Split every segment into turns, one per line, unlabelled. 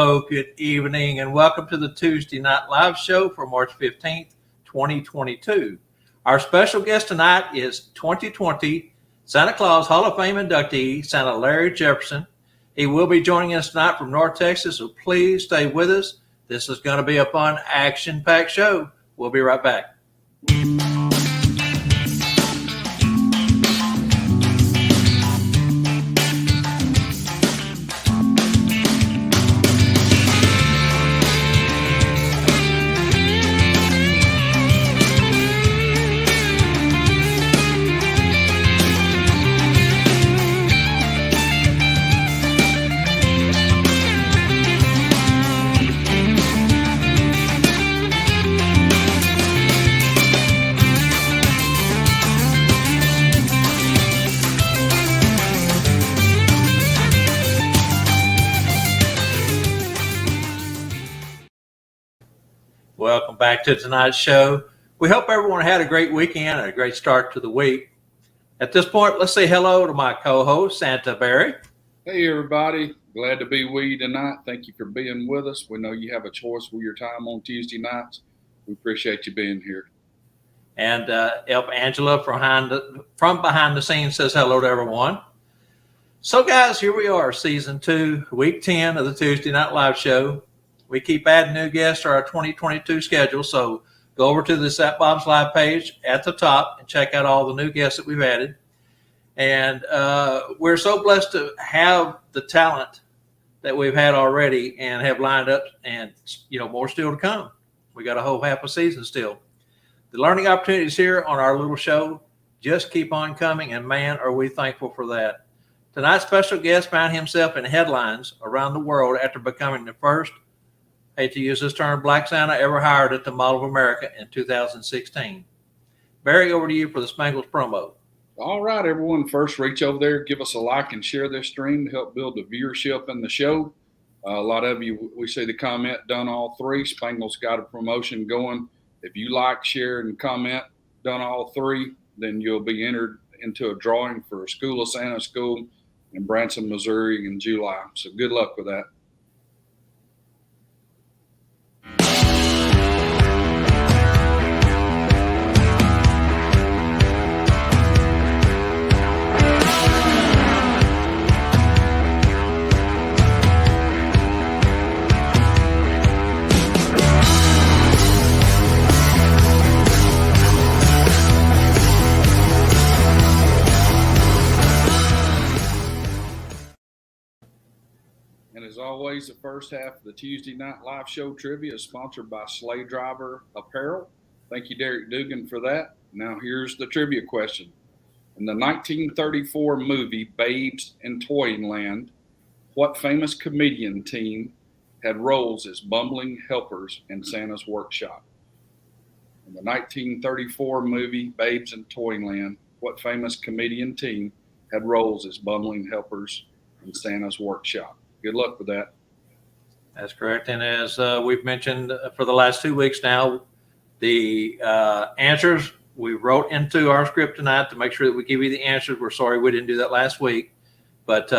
Hello, good evening, and welcome to the Tuesday Night Live Show for March 15th, 2022. Our special guest tonight is 2020 Santa Claus Hall of Fame inductee, Santa Larry Jefferson. He will be joining us tonight from North Texas, so please stay with us. This is going to be a fun, action-packed show. We'll be right back. Welcome back to tonight's show. We hope everyone had a great weekend and a great start to the week. At this point, let's say hello to my co-host, Santa Barry.
Hey, everybody. Glad to be with you tonight. Thank you for being with us. We know you have a choice with your time on Tuesday nights. We appreciate you being here.
And Elf Angela from behind the scenes says hello to everyone. So, guys, here we are, Season 2, Week 10 of the Tuesday Night Live Show. We keep adding new guests to our 2022 schedule, so go over to the Sat Bob's Live page at the top and check out all the new guests that we've added. And we're so blessed to have the talent that we've had already and have lined up, and more still to come. We got a whole half a season still. The learning opportunities here on our little show just keep on coming, and man, are we thankful for that. Tonight's special guest found himself in headlines around the world after becoming the first, hate to use this term, Black Santa ever hired at the Mall of America in 2016. Barry, over to you for the Spangles promo.
All right, everyone. First, reach over there, give us a like and share this stream to help build the viewership in the show. A lot of you, we see the comment, done all three. Spangles got a promotion going. If you like, share, and comment, done all three, then you'll be entered into a drawing for a School of Santa school in Branson, Missouri in July. So good luck with that. As always, the first half of the Tuesday Night Live Show trivia is sponsored by Sleigh Driver Apparel. Thank you, Derek Dugan, for that. Now here's the trivia question. In the 1934 movie Babes in Toyland, what famous comedian team had roles as bumbling helpers in Santa's workshop? In the 1934 movie Babes in Toyland, what famous comedian team had roles as bumbling helpers in Santa's workshop? Good luck with that.
That's correct. And as we've mentioned for the last 2 weeks now, the answers we wrote into our script tonight to make sure that we give you the answers. We're sorry we didn't do that last week, but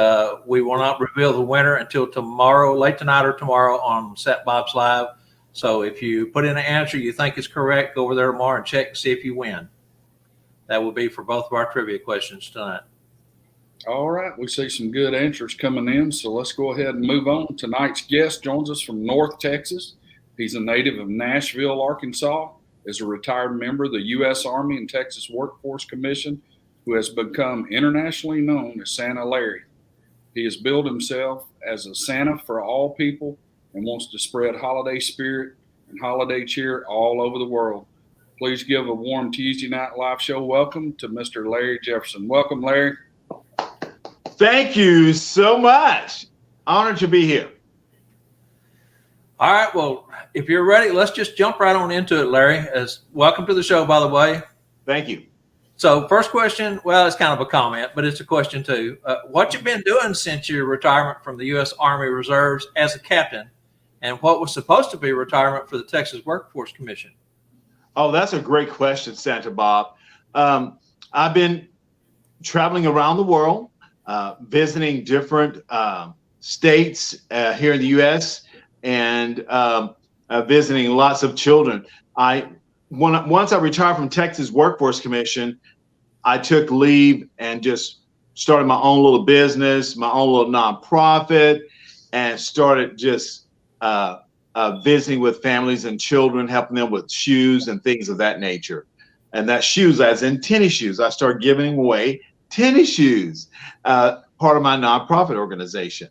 we will not reveal the winner until tomorrow, late tonight or tomorrow on Sat Bob's Live. So if you put in an answer you think is correct, go over there tomorrow and check and see if you win. That will be for both of our trivia questions tonight.
All right, we see some good answers coming in, so let's go ahead and move on. Tonight's guest joins us from North Texas. He's a native of Nashville, Arkansas, is a retired member of the U.S. Army and Texas Workforce Commission, who has become internationally known as Santa Larry. He has billed himself as a Santa for all people and wants to spread holiday spirit and holiday cheer all over the world. Please give a warm Tuesday Night Live Show welcome to Mr. Larry Jefferson. Welcome, Larry.
Thank you so much. Honored to be here.
All right. Well, if you're ready, let's just jump right on into it, Larry. Welcome to the show, by the way.
Thank you.
So first question, well, it's kind of a comment, but it's a question too. What you been doing since your retirement from the U.S. Army Reserves as a captain, and what was supposed to be retirement for the Texas Workforce Commission?
Oh, that's a great question, Santa Bob. I've been traveling around the world, visiting different states here in the U.S., and visiting lots of children. Once I retired from Texas Workforce Commission, I took leave and just started my own little business, my own little nonprofit, and started just visiting with families and children, helping them with shoes and things of that nature. And that shoes, as in tennis shoes. I started giving away tennis shoes, part of my nonprofit organization.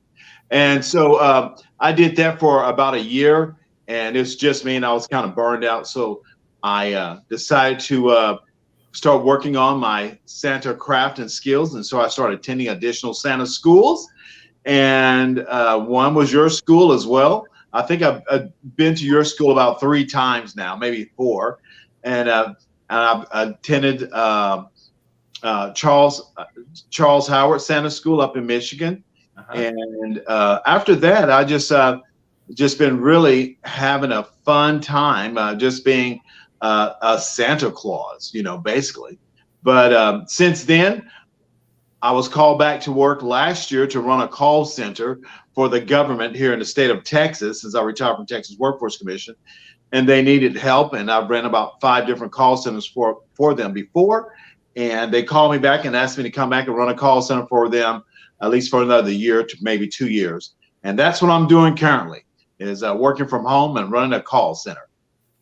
And so I did that for about a year, and it's just me, and I was kind of burned out. So I decided to start working on my Santa craft and skills. And so I started attending additional Santa schools. And one was your school as well. I think I've been to your school about 3 times now, maybe 4. And I've attended Charles Howard Santa School up in Michigan. And after that, I just been really having a fun time, just being a Santa Claus, basically. But since then, I was called back to work last year to run a call center for the government here in the state of Texas, since I retired from Texas Workforce Commission, and they needed help. And I've ran about 5 different call centers for them before. And they called me back and asked me to come back and run a call center for them, at least for another year to maybe 2 years. And that's what I'm doing currently, is working from home and running a call center.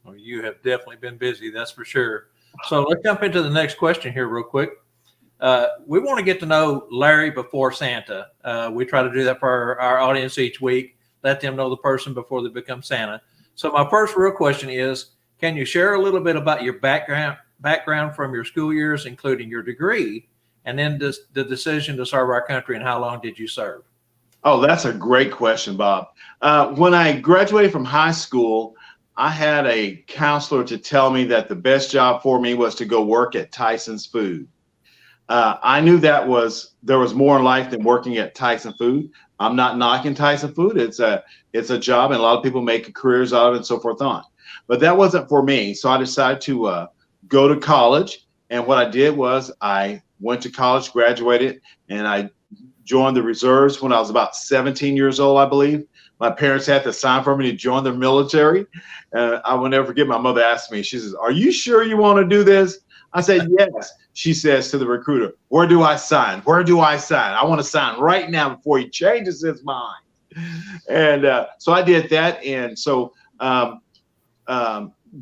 Well, you have definitely been busy, that's for sure. So let's jump into the next question here real quick. We want to get to know Larry before Santa. We try to do that for our audience each week, let them know the person before they become Santa. So my first real question is, can you share a little bit about your background from your school years, including your degree, and then the decision to serve our country, and how long did you serve?
Oh, that's a great question, Bob. When I graduated from high school, I had a counselor to tell me that the best job for me was to go work at Tyson's Food. I knew there was more in life than working at Tyson Food. I'm not knocking Tyson Food. It's a job, and a lot of people make careers out of it and so forth on. But that wasn't for me. So I decided to go to college. And what I did was I went to college, graduated, and I joined the reserves when I was about 17 years old, I believe. My parents had to sign for me to join the military. I will never forget, my mother asked me, she says, "Are you sure you want to do this?" I said, "Yes." She says to the recruiter, "Where do I sign? Where do I sign? I want to sign right now before he changes his mind." And so I did that. And so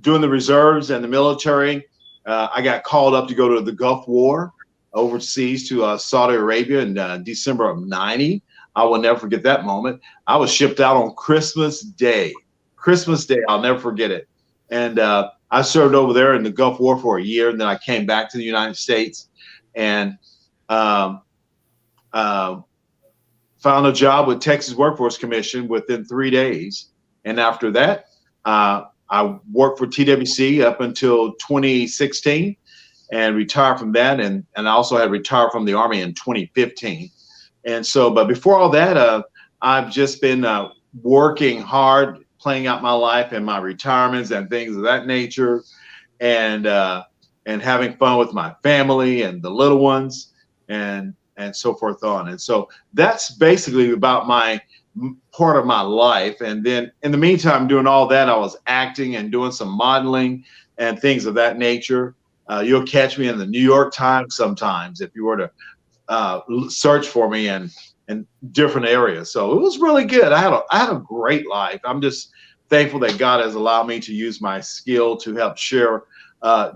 doing the reserves and the military, I got called up to go to the Gulf War overseas to Saudi Arabia in December of '90. I will never forget that moment. I was shipped out on Christmas Day. Christmas Day, I'll never forget it. And I served over there in the Gulf War for a year, and then I came back to the United States and found a job with Texas Workforce Commission within 3 days. And after that, I worked for TWC up until 2016 and retired from that. And I also had retired from the Army in 2015. And so, but before all that, I've just been working hard, playing out my life and my retirements and things of that nature, and having fun with my family and the little ones and so forth on. And so that's basically about my part of my life. And then in the meantime, doing all that, I was acting and doing some modeling and things of that nature. You'll catch me in the New York Times sometimes if you were to search for me in different areas. So it was really good. I had a great life. I'm just thankful that God has allowed me to use my skill to help share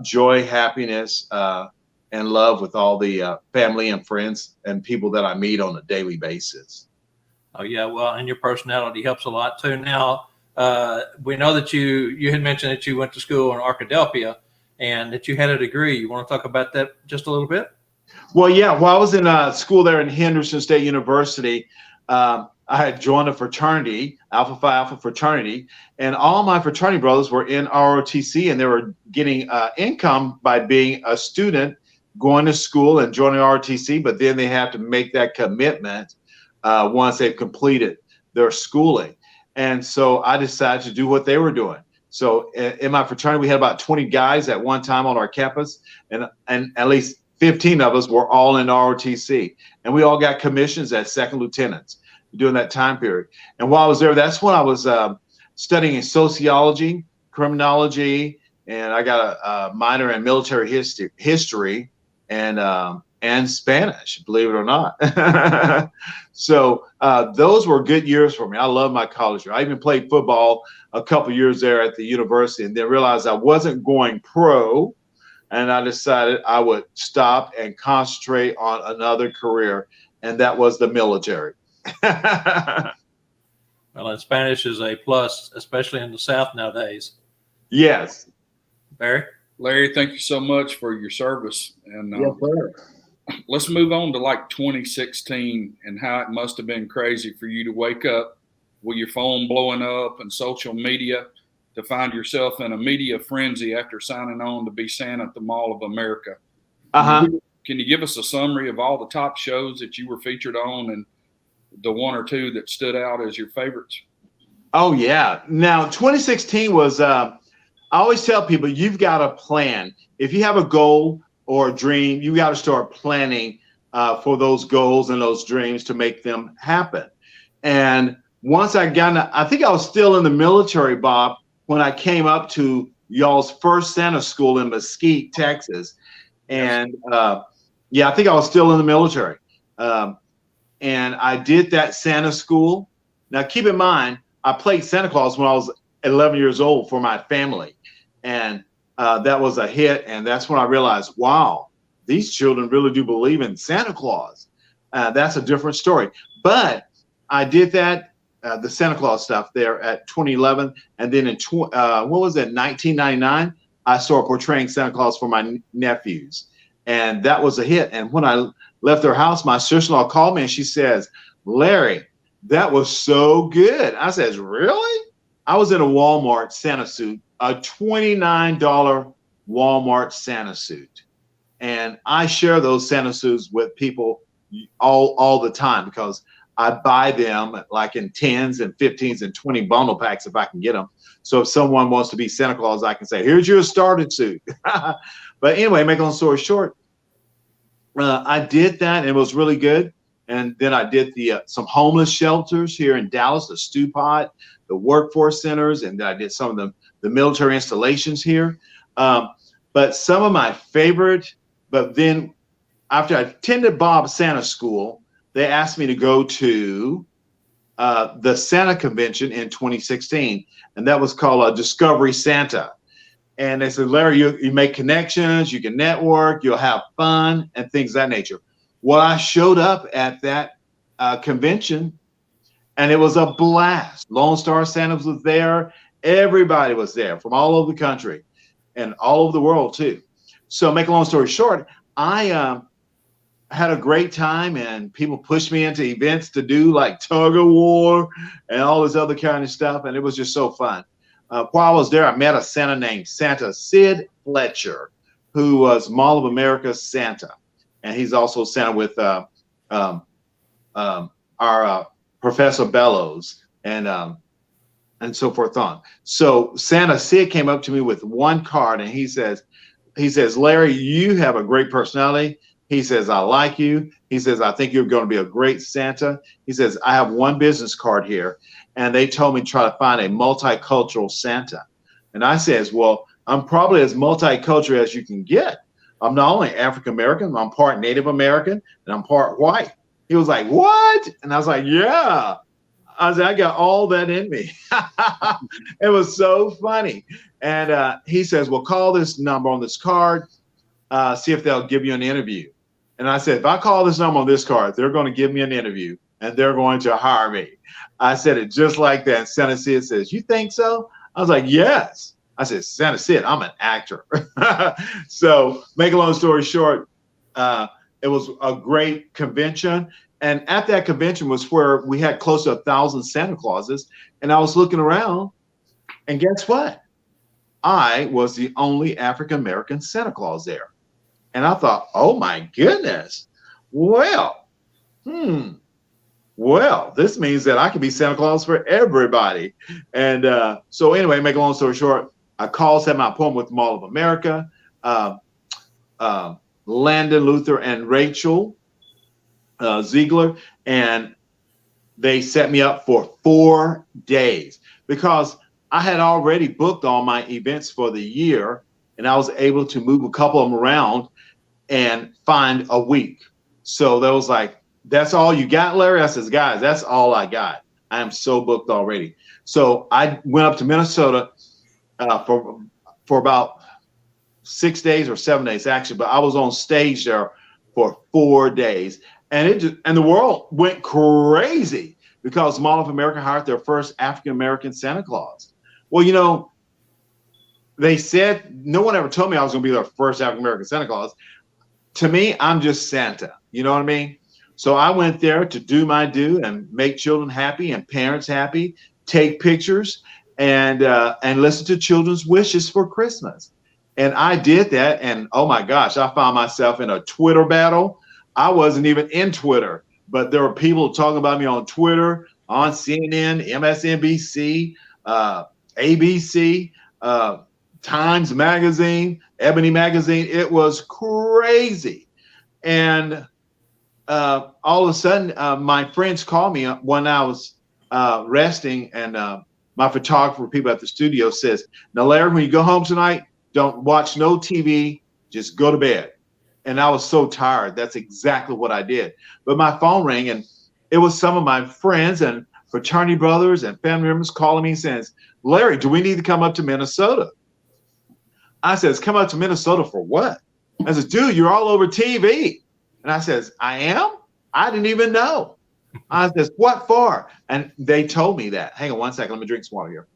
joy, happiness, and love with all the family and friends and people that I meet on a daily basis.
Oh yeah, well, and your personality helps a lot too. Now, we know that you had mentioned that you went to school in Arkadelphia and that you had a degree. You want to talk about that just a little bit?
Well, yeah. While I was in school there in Henderson State University, I had joined a fraternity, Alpha Phi Alpha fraternity, and all my fraternity brothers were in ROTC, and they were getting income by being a student, going to school and joining ROTC, but then they have to make that commitment once they've completed their schooling. And so I decided to do what they were doing. So in my fraternity, we had about 20 guys at one time on our campus, and at least 15 of us were all in ROTC, and we all got commissions as second lieutenants during that time period. And while I was there, that's when I was studying sociology, criminology, and I got a minor in military history and Spanish, believe it or not. So those were good years for me. I love my college year. I even played football a couple years there at the university, and then realized I wasn't going pro, and I decided I would stop and concentrate on another career, and that was the military.
Well, and Spanish is a plus, especially in the South nowadays.
Yes.
Barry?
Larry, thank you so much for your service. And
Yes, sir.
let's move on to like 2016 and how it must have been crazy for you to wake up with your phone blowing up and social media to find yourself in a media frenzy after signing on to be Santa at the Mall of America. Can you give us a summary of all the top shows that you were featured on and the one or two that stood out as your favorites?
Oh, yeah. Now, 2016 was, I always tell people, you've got to plan. If you have a goal or a dream, you got to start planning for those goals and those dreams to make them happen. And once I think I was still in the military, Bob, when I came up to y'all's first Santa school in Mesquite, Texas. And yeah, I think I was still in the military. And I did that Santa school. Now, keep in mind, I played Santa Claus when I was 11 years old for my family. And that was a hit. And that's when I realized, wow, these children really do believe in Santa Claus. That's a different story. But I did that, the Santa Claus stuff there at 2011. And then in 1999, I started portraying Santa Claus for my nephews. And that was a hit. And when I left their house, my sister-in-law called me and she says, Larry, that was so good. I says, really? I was in a Walmart Santa suit, a $29 Walmart Santa suit. And I share those Santa suits with people all the time because I buy them like in 10s and 15s and 20 bundle packs if I can get them. So if someone wants to be Santa Claus, I can say, here's your starter suit. But anyway, make a long story short, I did that and it was really good. And then I did some homeless shelters here in Dallas, the Stew Pot, the workforce centers, and then I did some of the military installations here. But some of my favorite, but then after I attended Bob's Santa School, they asked me to go to the Santa convention in 2016, and that was called Discovery Santa. And they said, Larry, you make connections, you can network, you'll have fun, and things of that nature. Well, I showed up at that convention, and it was a blast. Lone Star Santas was there. Everybody was there from all over the country and all over the world, too. So make a long story short, I had a great time, and people pushed me into events to do like tug of war and all this other kind of stuff, and it was just so fun. While I was there, I met a Santa named Santa Sid Fletcher, who was Mall of America's Santa. And he's also Santa with our Professor Bellows and so forth on. So Santa Sid came up to me with one card, and he says, Larry, you have a great personality. He says, I like you. He says, I think you're going to be a great Santa. He says, I have one business card here, and they told me to try to find a multicultural Santa. And I says, well, I'm probably as multicultural as you can get. I'm not only African American, I'm part Native American, and I'm part white. He was like, what? And I was like, yeah. I said, I got all that in me. It was so funny. And he says, well, call this number on this card, see if they'll give you an interview. And I said, if I call this number on this card, they're going to give me an interview and they're going to hire me. I said it just like that. Santa Sid says, you think so? I was like, yes. I said, Santa Sid, I'm an actor. So make a long story short, it was a great convention. And at that convention was where we had close to 1,000 Santa Clauses. And I was looking around, and guess what? I was the only African-American Santa Claus there. And I thought, oh my goodness. Well, this means that I can be Santa Claus for everybody. And so anyway, make a long story short, I called, set my appointment with the Mall of America, Landon, Luther, and Rachel Ziegler, and they set me up for 4 days because I had already booked all my events for the year, and I was able to move a couple of them around and find a week. So that was like, that's all you got, Larry? I says, guys, that's all I got. I am so booked already. So I went up to Minnesota for about 6 days or 7 days actually, but I was on stage there for 4 days, and the world went crazy because Mall of America hired their first African American Santa Claus. Well, you know, they said no one ever told me I was going to be their first African American Santa Claus. To me, I'm just Santa. You know what I mean? So I went there to do my due and make children happy and parents happy, take pictures, and listen to children's wishes for Christmas. And I did that, and oh my gosh, I found myself in a Twitter battle. I wasn't even in Twitter, but there were people talking about me on Twitter, on CNN, MSNBC, ABC, Times Magazine, Ebony Magazine. It was crazy. And all of a sudden, my friends called me when I was resting, and my photographer, people at the studio, says, "Now, Larry, when you go home tonight, don't watch no TV, just go to bed." And I was so tired. That's exactly what I did. But my phone rang, and it was some of my friends and fraternity brothers and family members calling me saying, "Larry, do we need to come up to Minnesota?" I says, "Come up to Minnesota for what?" I says, "Dude, you're all over TV." And I says, "I am? I didn't even know." I says, "What for?" And they told me that. Hang on one second. Let me drink some water here.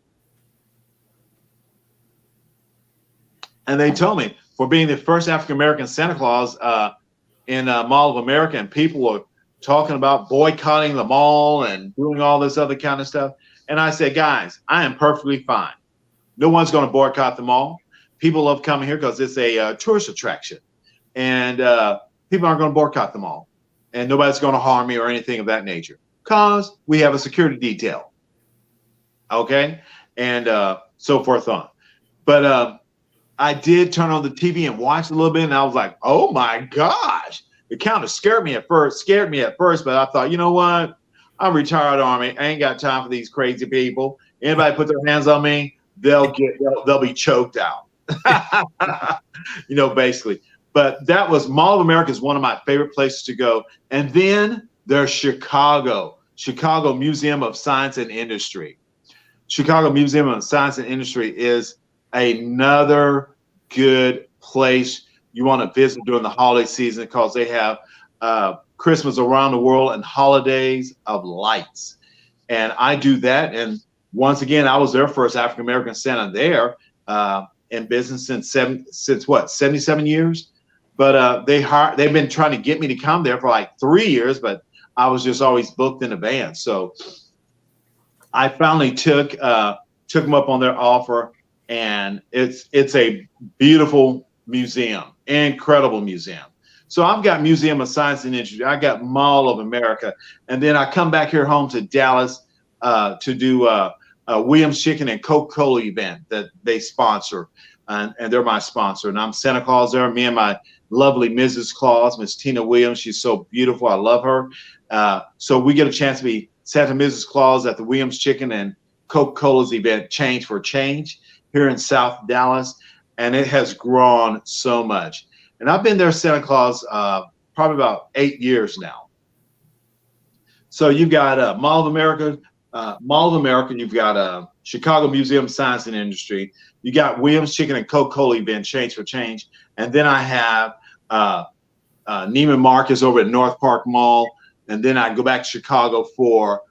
And they told me for being the first African-American Santa Claus in Mall of America, and people were talking about boycotting the mall and doing all this other kind of stuff. And I said, "Guys, I am perfectly fine. No one's going to boycott the mall. People love coming here because it's a tourist attraction. And people aren't going to boycott the mall. And nobody's going to harm me or anything of that nature because we have a security detail." Okay? And so forth on. But I did turn on the TV and watch a little bit, and I was like, "Oh my gosh!" It kind of scared me at first, but I thought, you know what? I'm retired Army. I ain't got time for these crazy people. Anybody put their hands on me, they'll be choked out. You know, basically. But that was Mall of America is one of my favorite places to go. And then there's Chicago Museum of Science and Industry. Chicago Museum of Science and Industry is another good place you want to visit during the holiday season because they have Christmas around the world and holidays of lights. And I do that. And once again, I was their first African American Santa there in business since 77 years. But they've been trying to get me to come there for like 3 years, but I was just always booked in advance. So I finally took them up on their offer. And it's a beautiful museum, incredible museum. So I've got Museum of Science and Industry, I got Mall of America, and then I come back here home to Dallas to do a Williams Chicken and Coca-Cola event that they sponsor, and they're my sponsor. And I'm Santa Claus there. Me and my lovely Mrs. Claus, Miss Tina Williams. She's so beautiful. I love her. So we get a chance to be Santa and Mrs. Claus at the Williams Chicken and Coca-Cola's event, Change for Change, here in South Dallas, and it has grown so much. And I've been there Santa Claus probably about 8 years now. So you've got Mall of America, you've got Chicago Museum of Science and Industry, you got Williams Chicken and Coca-Cola event, Change for Change, and then I have Neiman Marcus over at North Park Mall, and then I go back to Chicago for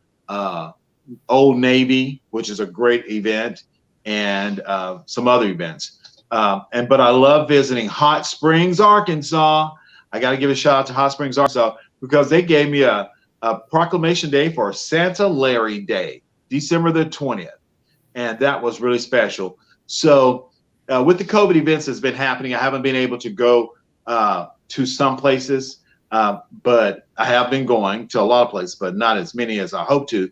Old Navy, which is a great event, and some other events. But I love visiting Hot Springs, Arkansas. I got to give a shout out to Hot Springs, Arkansas, because they gave me a proclamation day for Santa Larry Day, December the 20th. And that was really special. So with the COVID events that's been happening, I haven't been able to go to some places, but I have been going to a lot of places, but not as many as I hope to.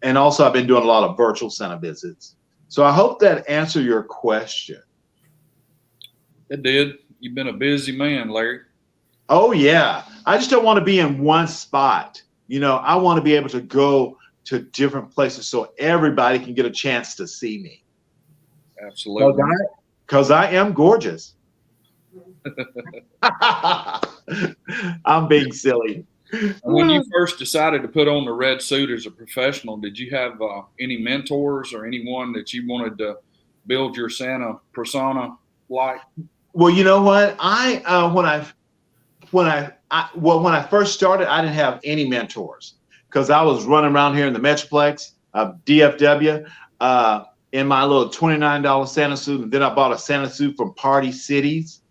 And also I've been doing a lot of virtual Santa visits. So I hope that answered your question.
It did. You've been a busy man, Larry.
Oh, yeah. I just don't want to be in one spot. You know, I want to be able to go to different places so everybody can get a chance to see me.
Absolutely.
Because I am gorgeous. I'm being silly.
When you first decided to put on the red suit as a professional, did you have any mentors or anyone that you wanted to build your Santa persona like?
Well, you know what? When I first started, I didn't have any mentors because I was running around here in the Metroplex, DFW, in my little $29 Santa suit, and then I bought a Santa suit from Party Cities,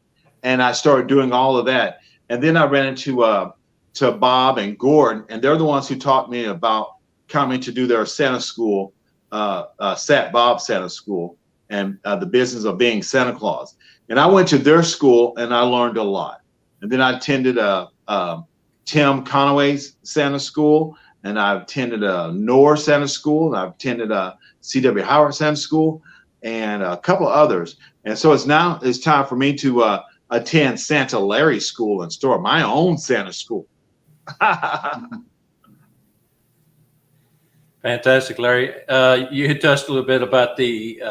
and I started doing all of that. And then I ran into to Bob and Gordon, and they're the ones who taught me about coming to do their Santa school, Bob Santa school, and the business of being Santa Claus. And I went to their school and I learned a lot. And then I attended Tim Conaway's Santa school, and I attended a Noor Santa school, and I've attended a C.W. Howard Santa school, and a couple others. And so it's time for me to attend Santa Larry School and start my own Santa school.
Fantastic, Larry. You had touched a little bit about the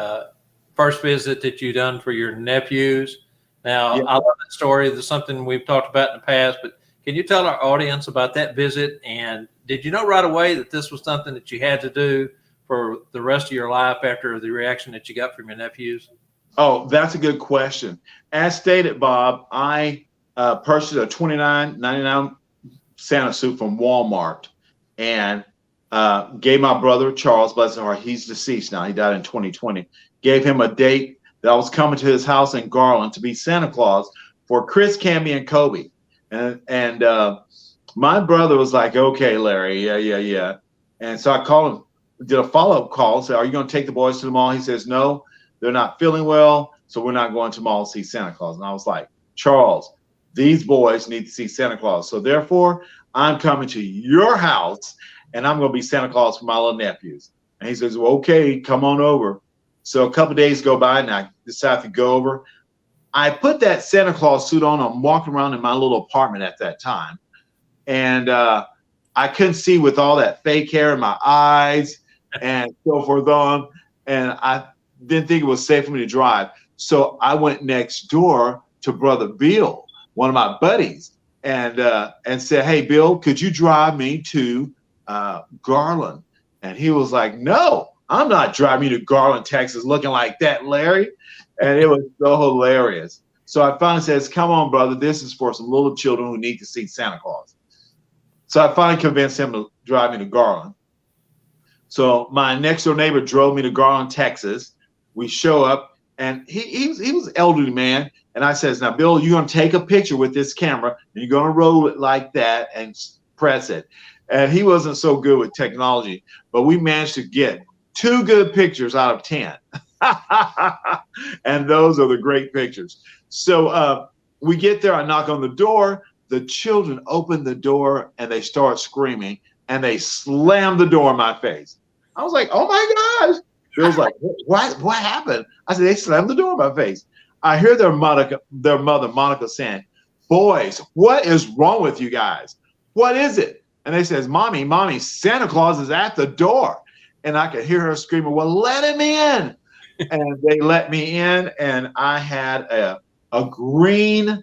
first visit that you done for your nephews. Now,
Yeah.
I love that story. There's something we've talked about in the past, but can you tell our audience about that visit? And did you know right away that this was something that you had to do for the rest of your life after the reaction that you got from your nephews?
Oh, that's a good question. As stated, Bob, I purchased a $29.99 Santa suit from Walmart and gave my brother, Charles, bless his heart, he's deceased now. He died in 2020. Gave him a date that I was coming to his house in Garland to be Santa Claus for Chris, Camby, and Kobe. And my brother was like, okay, Larry, yeah. And so I called him, did a follow-up call, said, are you going to take the boys to the mall? He says, no, they're not feeling well, so we're not going to the mall to see Santa Claus. And I was like, Charles, these boys need to see Santa Claus. So therefore, I'm coming to your house, and I'm going to be Santa Claus for my little nephews. And he says, well, okay, come on over. So a couple of days go by, and I decide to go over. I put that Santa Claus suit on. I'm walking around in my little apartment at that time. And I couldn't see with all that fake hair in my eyes and so forth on. And I didn't think it was safe for me to drive. So I went next door to Brother Bill, one of my buddies, and said, hey, Bill, could you drive me to Garland? And he was like, no, I'm not driving you to Garland, Texas, looking like that, Larry. And it was so hilarious. So I finally says, come on, brother, this is for some little children who need to see Santa Claus. So I finally convinced him to drive me to Garland. So my next door neighbor drove me to Garland, Texas. We show up, and he was an elderly man. And I says, now, Bill, you're going to take a picture with this camera, and you're going to roll it like that and press it. And he wasn't so good with technology, but we managed to get 2 good pictures out of 10. And those are the great pictures. So we get there, I knock on the door. The children open the door and they start screaming and they slam the door in my face. I was like, oh my gosh. Bill's like, what happened? I said, they slammed the door in my face. I hear their mother, Monica, saying, boys, what is wrong with you guys? What is it? And they says, mommy, Santa Claus is at the door. And I could hear her screaming, well, let him in. And they let me in, and I had a green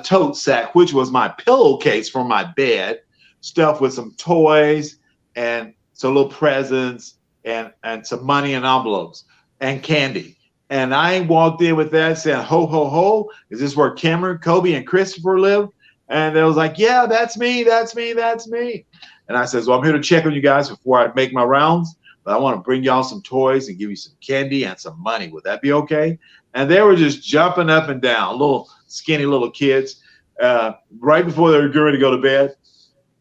tote sack, which was my pillowcase from my bed, stuffed with some toys and some little presents and some money in envelopes and candy. And I walked in with that saying, ho, ho, ho, is this where Cameron, Kobe, and Christopher live? And they was like, yeah, that's me. And I says, well, I'm here to check on you guys before I make my rounds, but I want to bring y'all some toys and give you some candy and some money. Would that be okay? And they were just jumping up and down, little skinny little kids, right before they were going to go to bed.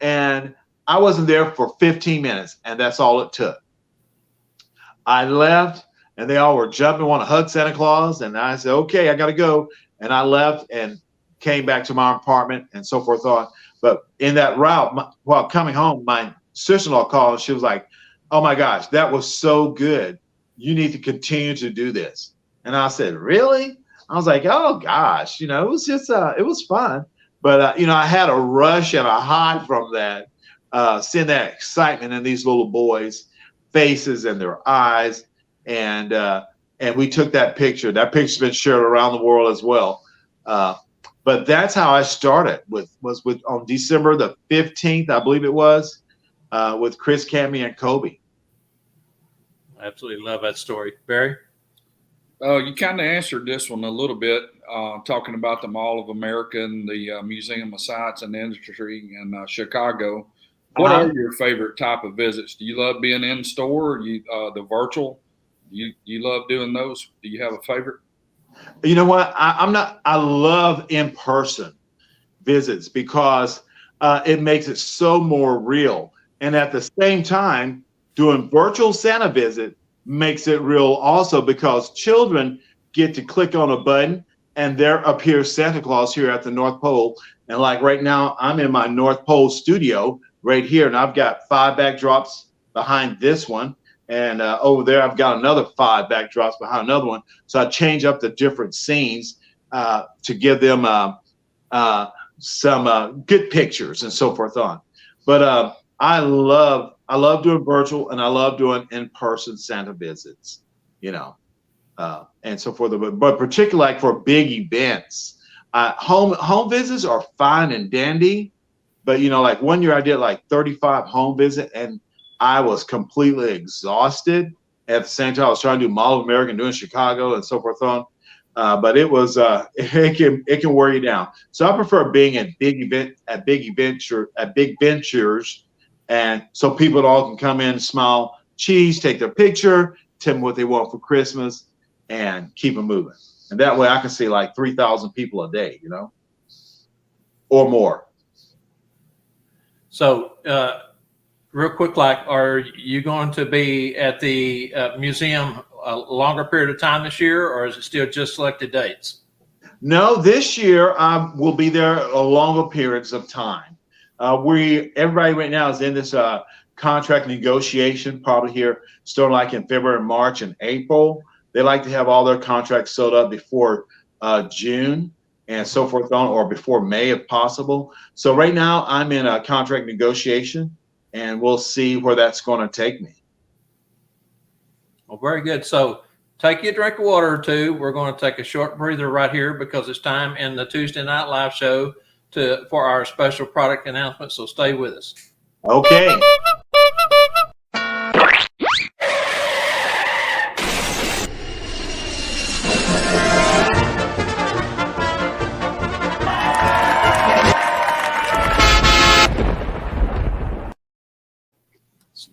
And I wasn't there for 15 minutes, and that's all it took. I left, and they all were jumping, want to hug Santa Claus. And I said, okay, I got to go. And I left and came back to my apartment and so forth on. But in that route, while coming home, my sister-in-law called, and she was like, oh my gosh, that was so good. You need to continue to do this. And I said, really? I was like, oh gosh, it was just, it was fun. But, I had a rush and a high from that, seeing that excitement in these little boys' faces and their eyes. And and we took that picture. That picture's been shared around the world as well. But that's how I started was on December the 15th, I believe it was, with Chris, Cammy, and Kobe.
Absolutely love that story. Barry?
You kind of answered this one a little bit, talking about the Mall of America and the Museum of Science and Industry in Chicago. What are your favorite type of visits? Do you love being in store? The virtual? You love doing those? Do you have a favorite?
You know what? I love in-person visits because it makes it so more real. And at the same time, doing virtual Santa visit makes it real also, because children get to click on a button and there appears Santa Claus here at the North Pole. And like right now, I'm in my North Pole studio right here, and I've got 5 backdrops behind this one. And over there, I've got another 5 backdrops behind another one. So I change up the different scenes to give them some good pictures and so forth on. But I love doing virtual, and I love doing in-person Santa visits, and so forth. But particularly like for big events, home visits are fine and dandy. But like one year I did like 35 home visits, and I was completely exhausted. At the same time, I was trying to do Mall of America and doing Chicago and so forth on. But it was it can wear you down. So I prefer being at big ventures, and so people all can come in, smile, cheese, take their picture, tell them what they want for Christmas, and keep them moving. And that way I can see like 3,000 people a day, or more.
So real quick, are you going to be at the museum a longer period of time this year, or is it still just selected dates?
No, this year we'll be there a longer periods of time. Everybody right now is in this contract negotiation, probably here starting like in February, March, and April. They like to have all their contracts sold up before June and so forth on, or before May if possible. So right now I'm in a contract negotiation, and we'll see where that's going to take me.
Well, very good. So take you a drink of water or two. We're going to take a short breather right here because it's time in the Tuesday Night Live show for our special product announcement. So stay with us.
Okay.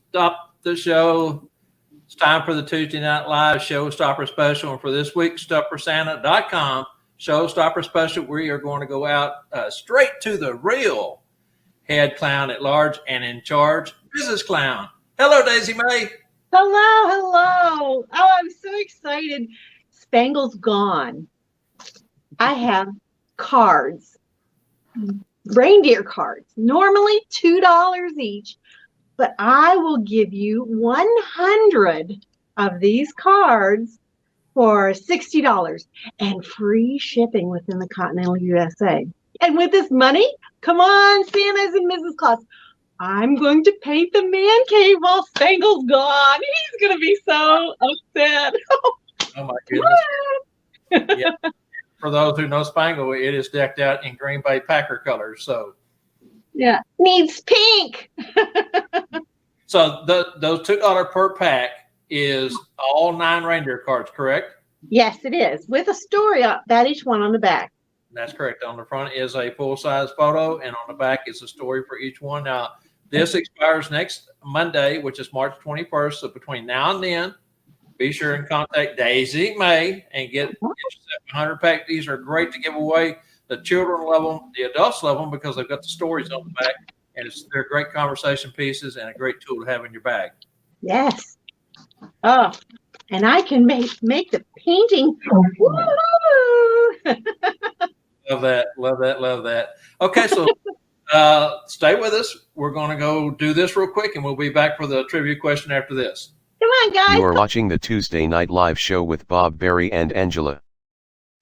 Stop the show. It's time for the Tuesday Night Live Showstopper Special. And for this week's StufForSanta.com Showstopper Special, we are going to go out straight to the real head clown at large and in charge, Mrs. Clown. Hello, Daisy Mae.
Hello. Oh, I'm so excited. Spangle's gone. I have cards, reindeer cards, normally $2 each. But I will give you 100 of these cards for $60 and free shipping within the continental USA. And with this money, come on, Santa's and Mrs. Claus, I'm going to paint the man cave while Spangle's gone. He's going to be so upset.
Oh, my goodness. Yeah. For those who know Spangle, it is decked out in Green Bay Packer colors. So.
Yeah, needs pink.
So those $2 per pack is all 9 reindeer cards, correct?
Yes, it is, with a story about each one on the back.
That's correct. On the front is a full-size photo, and on the back is a story for each one. Now, this expires next Monday, which is March 21st. So between now and then, be sure and contact Daisy Mae and get yourself 100 pack. These are great to give away. The children love them, the adults love them because they've got the stories on the back, and they're great conversation pieces and a great tool to have in your bag.
Yes. Oh, and I can make the painting.
Love that. Okay, so stay with us. We're going to go do this real quick, and we'll be back for the trivia question after this.
Come on, guys.
You are watching the Tuesday Night Live show with Bob, Barry, and Angela.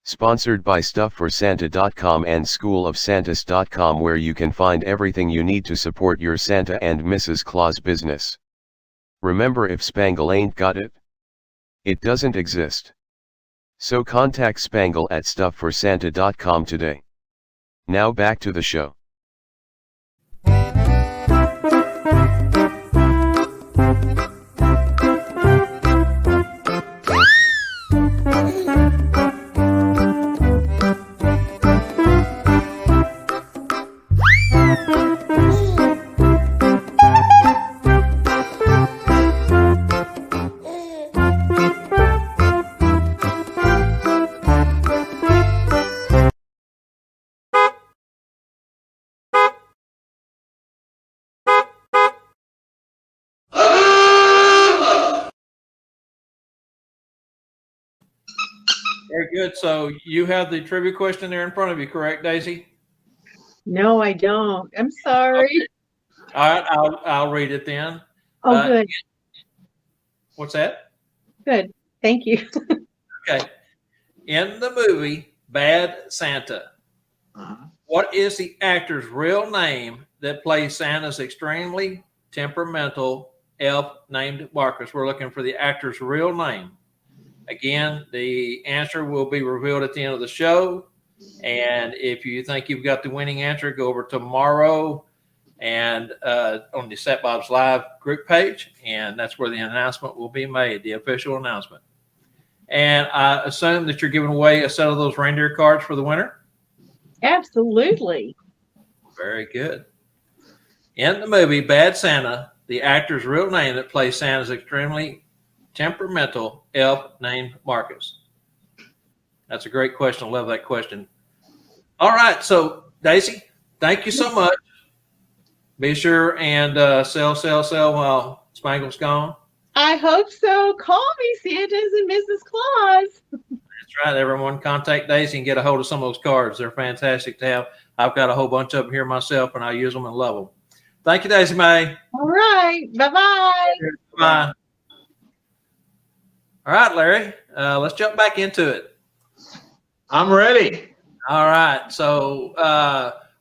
Sponsored by StuffForSanta.com and SchoolOfSantas.com, where you can find everything you need to support your Santa and Mrs. Claus business. Remember, if Spangle ain't got it, It doesn't exist. So contact Spangle at stuffforsanta.com today. Now back to the show.
Very good. So you have the trivia question there in front of you, correct, Daisy?
No, I don't. I'm sorry.
All right, I'll read it then.
Oh, good.
What's that?
Good. Thank you.
Okay. In the movie Bad Santa, what is the actor's real name that plays Santa's extremely temperamental elf named Marcus? We're looking for the actor's real name. Again, the answer will be revealed at the end of the show. And if you think you've got the winning answer, go over tomorrow and on the Set Bob's Live group page, and that's where the announcement will be made, the official announcement. And I assume that you're giving away a set of those reindeer cards for the winner?
Absolutely.
Very good. In the movie Bad Santa, the actor's real name that plays Santa's extremely temperamental elf named Marcus. That's a great question. I love that question. All right. So, Daisy, thank you so much. Be sure and sell while Spangle's gone.
I hope so. Call me, Santas and Mrs. Claus.
That's right. Everyone contact Daisy and get a hold of some of those cards. They're fantastic to have. I've got a whole bunch of them here myself, and I use them and love them. Thank you, Daisy Mae.
All right. Bye-bye.
Bye. All right, Larry, let's jump back into it.
I'm ready.
All right. So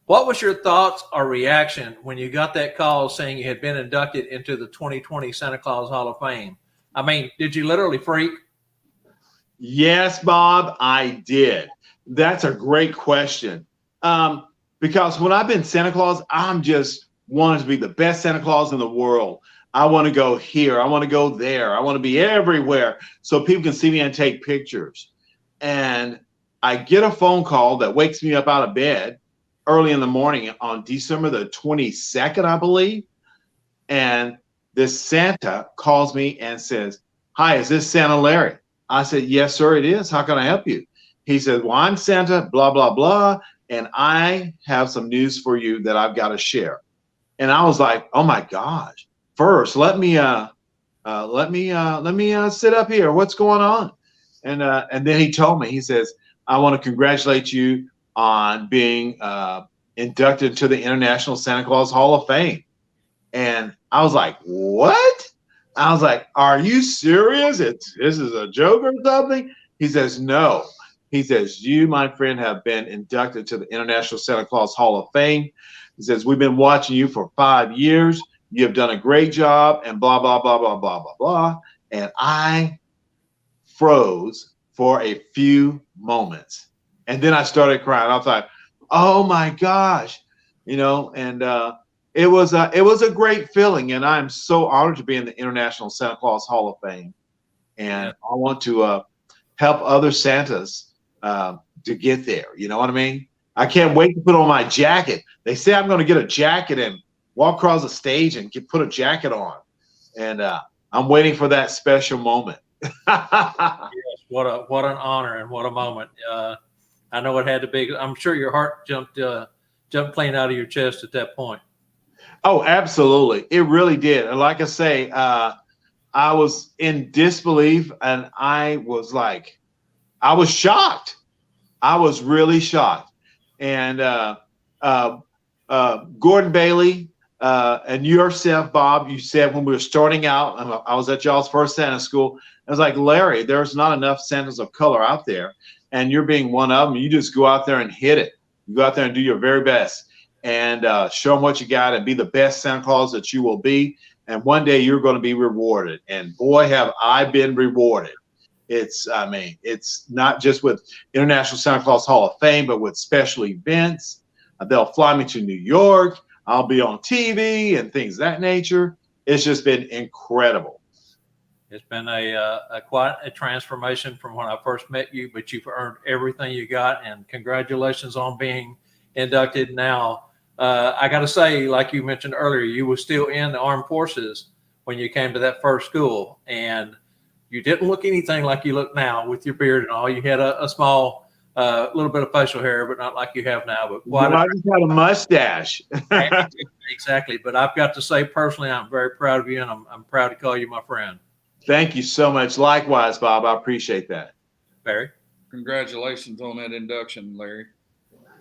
what was your thoughts or reaction when you got that call saying you had been inducted into the 2020 Santa Claus Hall of Fame? I mean, did you literally freak?
Yes, Bob, I did. That's a great question. Because when I've been Santa Claus, I'm just wanting to be the best Santa Claus in the world. I want to go here. I want to go there. I want to be everywhere so people can see me and take pictures. And I get a phone call that wakes me up out of bed early in the morning on December the 22nd, I believe. And this Santa calls me and says, "Hi, is this Santa Larry?" I said, "Yes, sir, it is. How can I help you?" He said, "Well, I'm Santa, blah, blah, blah. And I have some news for you that I've got to share." And I was like, "Oh my gosh. First, let me sit up here. What's going on?" And then he told me, he says, "I want to congratulate you on being inducted to the International Santa Claus Hall of Fame." And I was like, "What?" I was like, "Are you serious? This is a joke or something?" He says, "No." He says, "You, my friend, have been inducted to the International Santa Claus Hall of Fame." He says, "We've been watching you for 5 years. You have done a great job," and blah, blah, blah, blah, blah, blah, blah. And I froze for a few moments. And then I started crying. I was like, "Oh my gosh," and it was a great feeling. And I'm so honored to be in the International Santa Claus Hall of Fame. And I want to help other Santas to get there. You know what I mean? I can't wait to put on my jacket. They say I'm going to get a jacket and walk across the stage and put a jacket on. And I'm waiting for that special moment.
Yes, what an honor and what a moment. I know it had to be. I'm sure your heart jumped clean out of your chest at that point.
Oh, absolutely. It really did. And like I say, I was in disbelief, and I was shocked. I was really shocked. And Gordon Bailey and yourself, Bob, you said when we were starting out, I was at y'all's first Santa school. I was like, "Larry, there's not enough Santas of color out there, and you're being one of them. You just go out there and hit it. You go out there and do your very best, and show them what you got, and be the best Santa Claus that you will be. And one day you're going to be rewarded." And boy, have I been rewarded. I mean, it's not just with International Santa Claus Hall of Fame, but with special events. They'll fly me to New York. I'll be on TV and things of that nature. It's just been incredible.
It's been quite a transformation from when I first met you, but you've earned everything you got, and congratulations on being inducted. Now, I got to say, like you mentioned earlier, you were still in the armed forces when you came to that first school, and you didn't look anything like you look now with your beard and all. You had a small, little bit of facial hair, but not like you have now. But
Well, I just had a mustache.
Exactly. But I've got to say personally, I'm very proud of you, and I'm proud to call you my friend.
Thank you so much. Likewise, Bob. I appreciate that.
Barry?
Congratulations on that induction, Larry.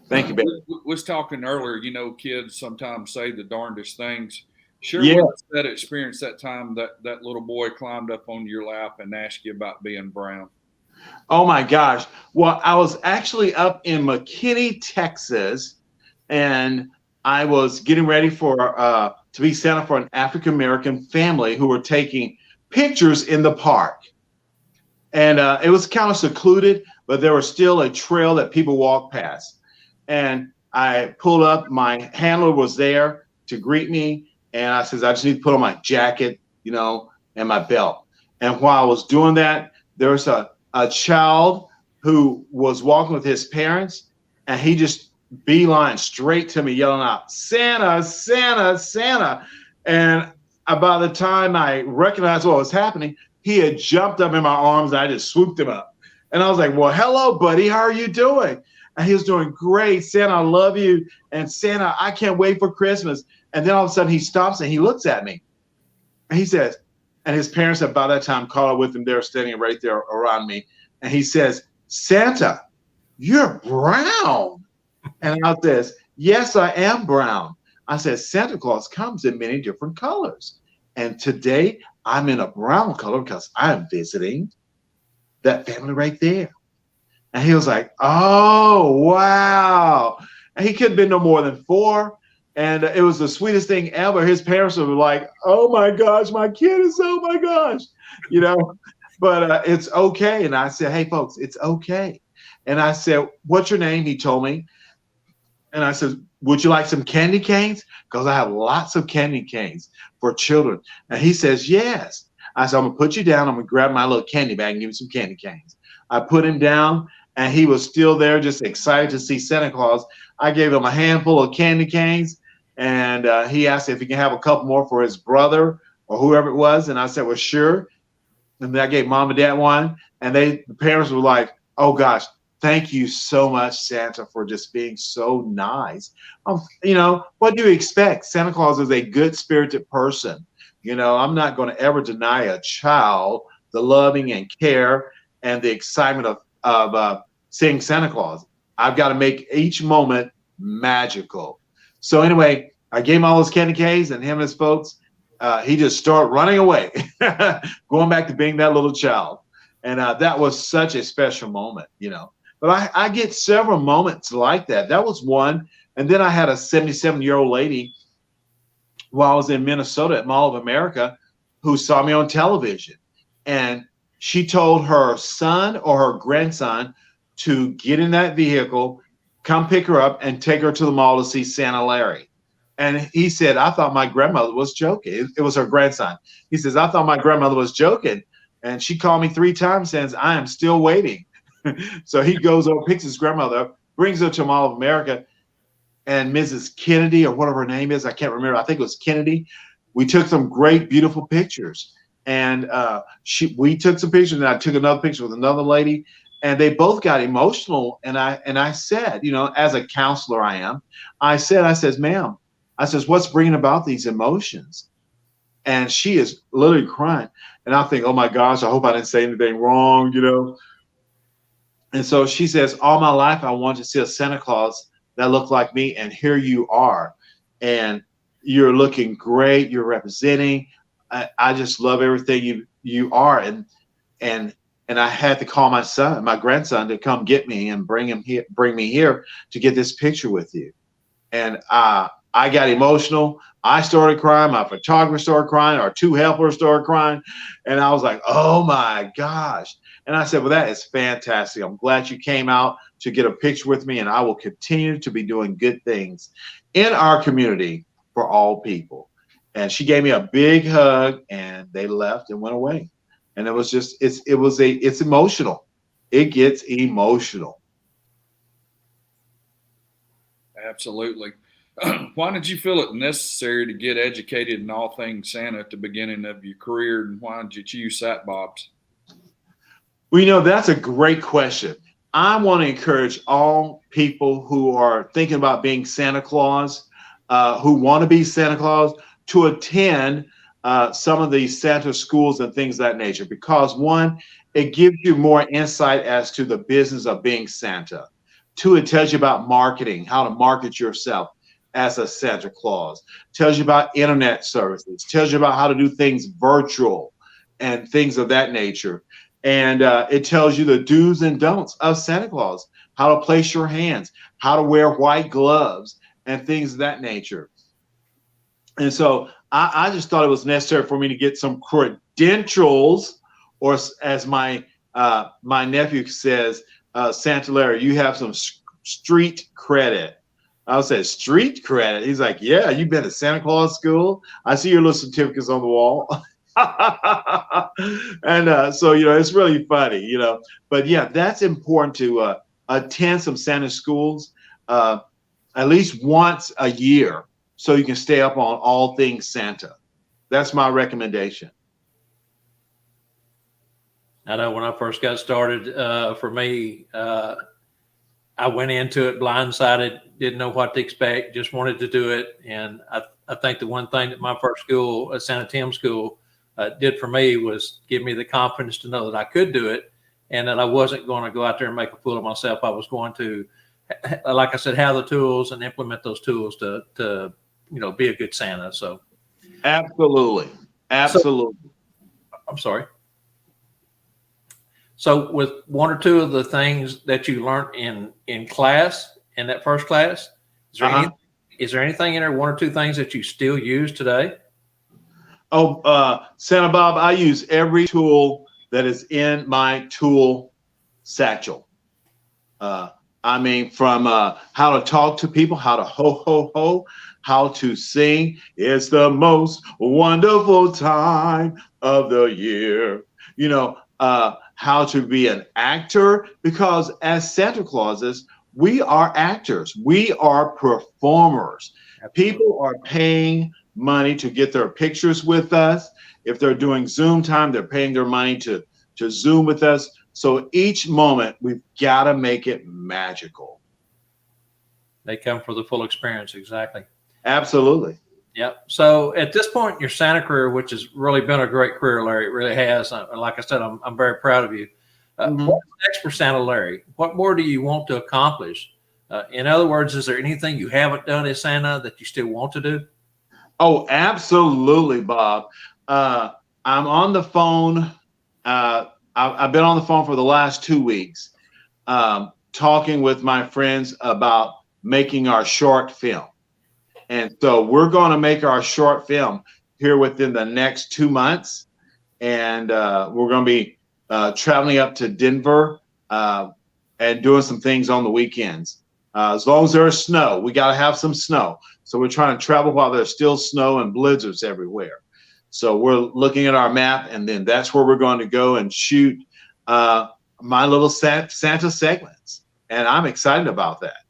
Thank you, Barry.
We was talking earlier, you know, kids sometimes say the darndest things. Share
Yeah.
with us that experience, that time that little boy climbed up on your lap and asked you about being brown.
Oh my gosh. Well, I was actually up in McKinney, Texas, and I was getting ready for to be Santa for an African American family who were taking pictures in the park. And it was kind of secluded, but there was still a trail that people walked past. And I pulled up, my handler was there to greet me. And I says, I just need to put on my jacket, you know, and my belt. And while I was doing that, there was a child who was walking with his parents, and he just beeline straight to me, yelling out, Santa, Santa, Santa. And by the time I recognized what was happening, he had jumped up in my arms, and I just swooped him up. And I was like, well, hello, buddy. How are you doing? And he was doing great. Santa, I love you. And Santa, I can't wait for Christmas. And then all of a sudden he stops and he looks at me. And he says, and his parents had by that time caught up with him. They're standing right there around me. And he says, Santa, you're brown. And I says, yes, I am brown. I said, Santa Claus comes in many different colors. And today I'm in a brown color because I'm visiting that family right there. And he was like, oh, wow. And he couldn't have been no more than 4. And it was the sweetest thing ever. His parents were like, oh my gosh, my kid is, oh my gosh, you know, but it's okay. And I said, hey folks, it's okay. And I said, what's your name? He told me. And I said, would you like some candy canes? Because I have lots of candy canes for children. And he says, yes. I said, I'm gonna put you down. I'm gonna grab my little candy bag and give you some candy canes. I put him down, and he was still there, just excited to see Santa Claus. I gave him a handful of candy canes, and he asked if he can have a couple more for his brother or whoever it was. And I said, well, sure. And then I gave mom and dad one, and the parents were like, oh gosh, thank you so much, Santa, for just being so nice. You know, what do you expect? Santa Claus is a good-spirited person. You know, I'm not going to ever deny a child the loving and care and the excitement of seeing Santa Claus. I've got to make each moment magical. So anyway, I gave him all his candy canes, and him and his folks, he just started running away, going back to being that little child. And that was such a special moment, you know. But I get several moments like that. That was one. And then I had a 77-year-old lady while I was in Minnesota at Mall of America who saw me on television. And she told her son or her grandson to get in that vehicle, come pick her up, and take her to the mall to see Santa Larry. And he said, I thought my grandmother was joking. It was her grandson. He says, I thought my grandmother was joking. And she called me 3 times, says, I am still waiting. So he goes over, picks his grandmother up, brings her to Mall of America, and Mrs. Kennedy, or whatever her name is, I can't remember. I think it was Kennedy. We took some great, beautiful pictures. And we took some pictures, and I took another picture with another lady, and they both got emotional. And I said, you know, as a counselor I am, I says, ma'am, I says, what's bringing about these emotions? And she is literally crying. And I think, oh my gosh, I hope I didn't say anything wrong, you know. And so she says, all my life I wanted to see a Santa Claus that looked like me, and here you are. And you're looking great. You're representing. I just love everything you are. And I had to call my grandson to come get me and bring me here to get this picture with you. And I got emotional. I started crying. My photographer started crying. Our 2 helpers started crying. And I was like, oh my gosh. And I said, well, that is fantastic. I'm glad you came out to get a picture with me, and I will continue to be doing good things in our community for all people. And she gave me a big hug, and they left and went away. And it was just, it's emotional. It gets emotional.
Absolutely. Why did you feel it necessary to get educated in all things Santa at the beginning of your career, and why did you choose Sat Bob's?
Well, that's a great question. I want to encourage all people who are thinking about being Santa Claus, who want to be Santa Claus, to attend some of these Santa schools and things of that nature, because one, it gives you more insight as to the business of being Santa. Two, it tells you about marketing, how to market yourself as a Santa Claus. Tells you about internet services. Tells you about how to do things virtual and things of that nature. And it tells you the do's and don'ts of Santa Claus, how to place your hands, how to wear white gloves, and things of that nature. And so I just thought it was necessary for me to get some credentials, or as my nephew says, Santa Larry, you have some street credit. I said, street credit? He's like, yeah, you've been to Santa Claus school? I see your little certificates on the wall. And so, it's really funny, But yeah, that's important to attend some Santa schools at least once a year so you can stay up on all things Santa. That's my recommendation.
I know when I first got started, for me, I went into it blindsided, didn't know what to expect, just wanted to do it. And I think the one thing that my first school, Santa Tim School, did for me was give me the confidence to know that I could do it, and that I wasn't going to go out there and make a fool of myself. I was going to, like I said, have the tools and implement those tools to be a good Santa. So
absolutely. So,
I'm sorry. So with one or two of the things that you learned in class, in that first class, is there anything in there, one or two things that you still use today?
Oh, Santa Bob, I use every tool that is in my tool satchel. From how to talk to people, how to ho, ho, ho, how to sing. It's the most wonderful time of the year. How to be an actor, because as Santa Clauses, we are actors. We are performers. Absolutely. People are paying money to get their pictures with us. If they're doing Zoom time, they're paying their money to Zoom with us. So each moment, we've got to make it magical.
They come for the full experience. Exactly.
Absolutely.
Yep. So at this point in your Santa career, which has really been a great career, Larry, it really has. Like I said, I'm very proud of you. What's next for Santa Larry? What more do you want to accomplish? In other words, is there anything you haven't done as Santa that you still want to do?
Oh, absolutely, Bob. I'm on the phone. I've been on the phone for the last 2 weeks, talking with my friends about making our short film. And so we're going to make our short film here within the next 2 months. And we're going to be traveling up to Denver and doing some things on the weekends. As long as there's snow, we got to have some snow. So we're trying to travel while there's still snow and blizzards everywhere. So we're looking at our map, and then that's where we're going to go and shoot my little Santa segments. And I'm excited about that.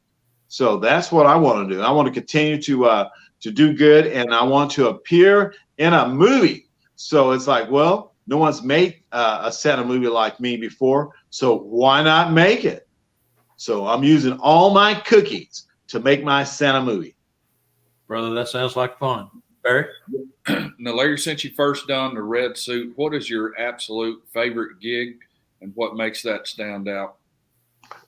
So that's what I want to do. I want to continue to do good, and I want to appear in a movie. So it's like, well, no one's made a Santa movie like me before, so why not make it? So I'm using all my cookies to make my Santa movie.
Brother, that sounds like fun. Barry?
Now, Larry, since you first donned the red suit, what is your absolute favorite gig, and what makes that stand out?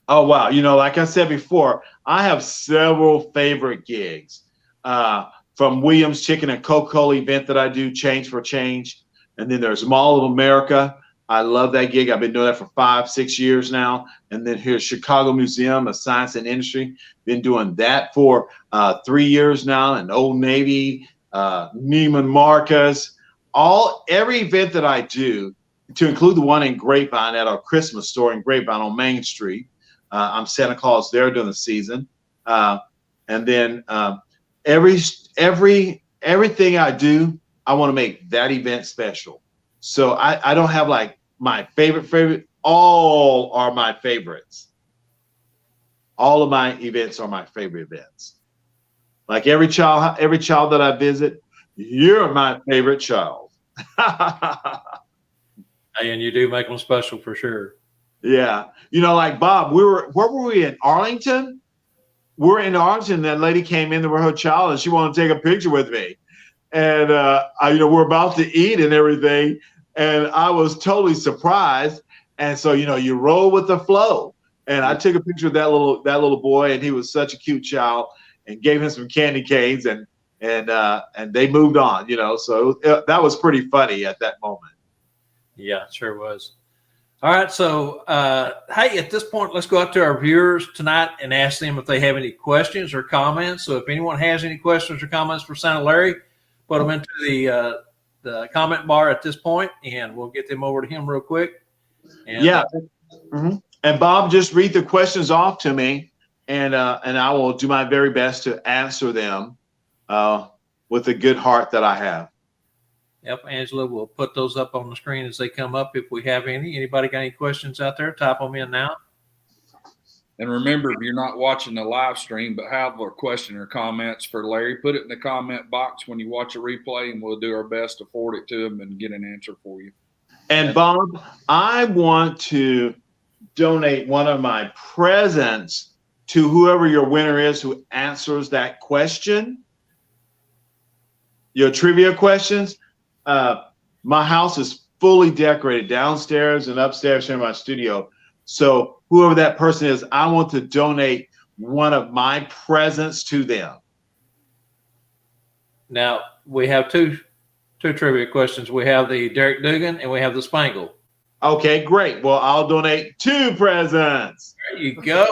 Oh, wow. Like I said before, I have several favorite gigs. From Williams Chicken and Coca-Cola event that I do, Change for Change. And then there's Mall of America. I love that gig. I've been doing that for 5-6 years now. And then here's Chicago Museum of Science and Industry. Been doing that for 3 years now. And Old Navy, Neiman Marcus, every event that I do, to include the one in Grapevine at our Christmas store in Grapevine on Main Street. I'm Santa Claus there during the season. And then everything I do, I want to make that event special. So I don't have like my favorite. All are my favorites. All of my events are my favorite events. Like every child that I visit, you're my favorite child.
And you do make them special for sure.
Yeah. Like Bob, where were we in Arlington? We're in Arlington. That lady came in with her child and she wanted to take a picture with me. And, we're about to eat and everything. And I was totally surprised. And so, you roll with the flow. And I took a picture of that little boy, and he was such a cute child, and gave him some candy canes, and they moved on, So that was pretty funny at that moment.
Yeah, it sure was. All right. So, hey, at this point, let's go out to our viewers tonight and ask them if they have any questions or comments. So if anyone has any questions or comments for Santa Larry, put them into the comment bar at this point, and we'll get them over to him real quick. And,
yeah. And Bob, just read the questions off to me, and I will do my very best to answer them with the good heart that I have.
Yep, Angela, we'll put those up on the screen as they come up if we have any. Anybody got any questions out there? Type them in now.
And remember, if you're not watching the live stream but have a question or comments for Larry, put it in the comment box when you watch a replay, and we'll do our best to forward it to him and get an answer for you.
And Bob, I want to donate one of my presents to whoever your winner is who answers that question. Your trivia questions. My house is fully decorated downstairs and upstairs here in my studio. So whoever that person is, I want to donate one of my presents to them.
Now, we have two trivia questions. We have the Derek Dugan and we have the Spangle.
Okay, great. Well, I'll donate 2 presents.
There you go.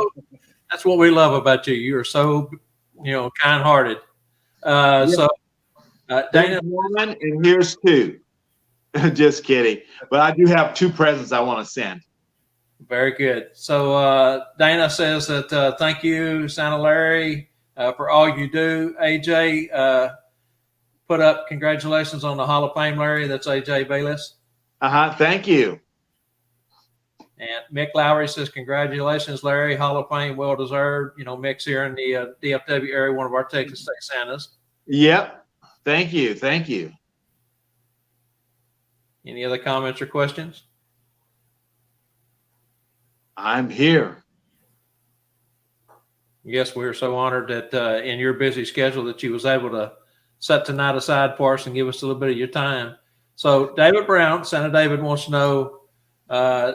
That's what we love about you. You are so, kind-hearted. So, Dana,
one, and here's 2. Just kidding. But I do have 2 presents I want to send.
Very good. So, Dana says that thank you, Santa Larry, for all you do. AJ put up congratulations on the Hall of Fame, Larry. That's AJ Bayless.
Thank you.
And Mick Lowry says, congratulations, Larry. Hall of Fame, well deserved. Mick's here in the DFW area, one of our Texas State Santas.
Yep. Thank you. Thank you.
Any other comments or questions?
I'm here.
Yes, we are so honored that in your busy schedule that you was able to set tonight aside for us and give us a little bit of your time. So David Brown, Santa David wants to know,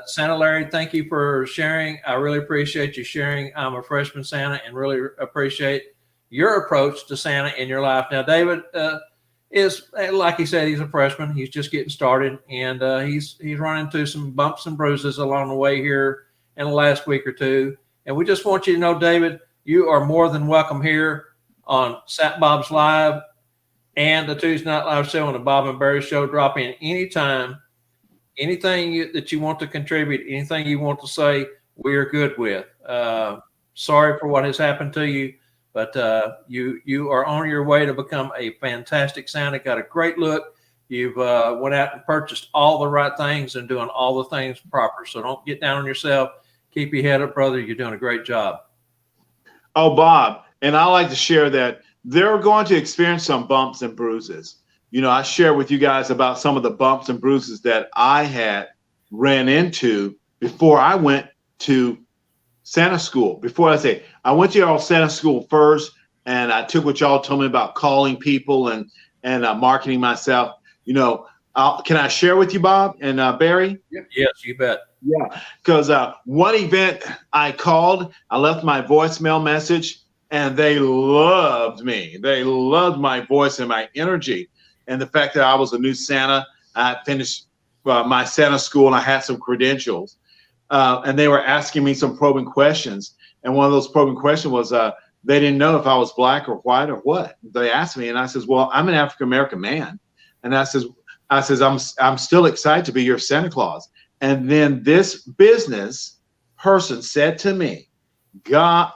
Santa Larry, thank you for sharing. I really appreciate you sharing. I'm a freshman Santa and really appreciate your approach to Santa in your life. Now, David is, like he said, he's a freshman. He's just getting started, and he's run into some bumps and bruises along the way here in the last week or two. And we just want you to know, David, you are more than welcome here on Sat Bob's Live and the Tuesday Night Live Show and the Bob and Barry Show. Drop in anytime. Anything that you want to contribute, anything you want to say, we are good with. Sorry for what has happened to you, but you are on your way to become a fantastic Santa. Got a great look. You've went out and purchased all the right things and doing all the things proper. So don't get down on yourself. Keep your head up, brother. You're doing a great job.
Oh, Bob, and I like to share that they're going to experience some bumps and bruises. I share with you guys about some of the bumps and bruises that I had ran into before I went to Santa school. I went to y'all Santa school first, and I took what y'all told me about calling people and marketing myself. Can I share with you, Bob and Barry?
Yes, you bet.
Yeah, because one event I called, I left my voicemail message, and they loved me. They loved my voice and my energy. And the fact that I was a new Santa, I finished my Santa school and I had some credentials. And they were asking me some probing questions. And one of those probing questions was they didn't know if I was black or white or what. They asked me, and I says, well, I'm an African-American man. And I says, I says, I'm still excited to be your Santa Claus. And then this business person said to me, God,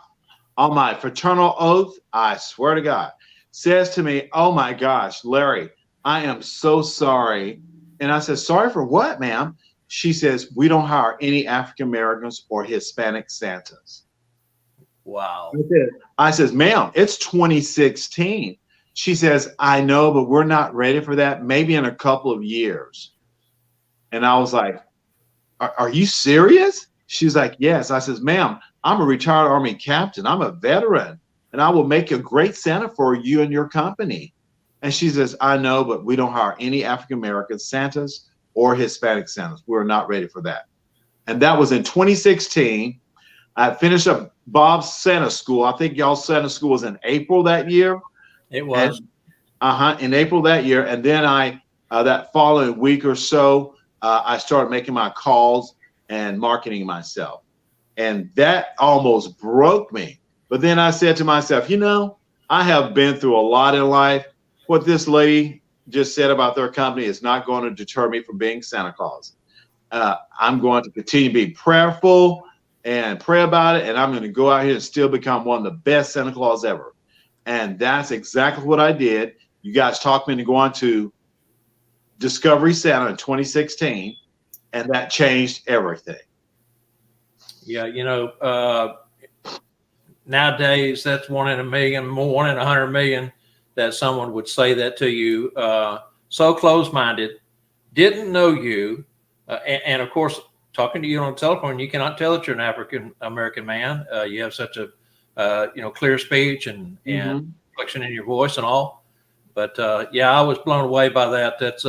on my fraternal oath, I swear to God, says to me, oh my gosh, Larry, I am so sorry. And I said, sorry for what, ma'am? She says, we don't hire any African Americans or Hispanic Santas.
Wow.
I says, ma'am, it's 2016. She says, I know, but we're not ready for that. Maybe in a couple of years. And I was like, are you serious? She's like, yes. I says, ma'am, I'm a retired Army captain. I'm a veteran, and I will make a great Santa for you and your company. And she says, I know, but we don't hire any African American Santas or Hispanic Santas. We're not ready for that. And that was in 2016. I finished up Bob's Santa School. I think y'all's Santa School was in April that year.
It was.
In April that year. And then that following week or so, I started making my calls and marketing myself. And that almost broke me. But then I said to myself, I have been through a lot in life. What this lady just said about their company is not going to deter me from being Santa Claus. I'm going to continue to be prayerful and pray about it. And I'm going to go out here and still become one of the best Santa Claus ever. And that's exactly what I did. You guys talked me into going to Discovery Santa in 2016, and that changed everything.
Yeah, nowadays that's 1 in a million, 1 in 100 million that someone would say that to you. So close-minded, didn't know you, and of course, talking to you on the telephone, you cannot tell that you're an African American man. You have such a clear speech and inflection in your voice and all. But I was blown away by that. That's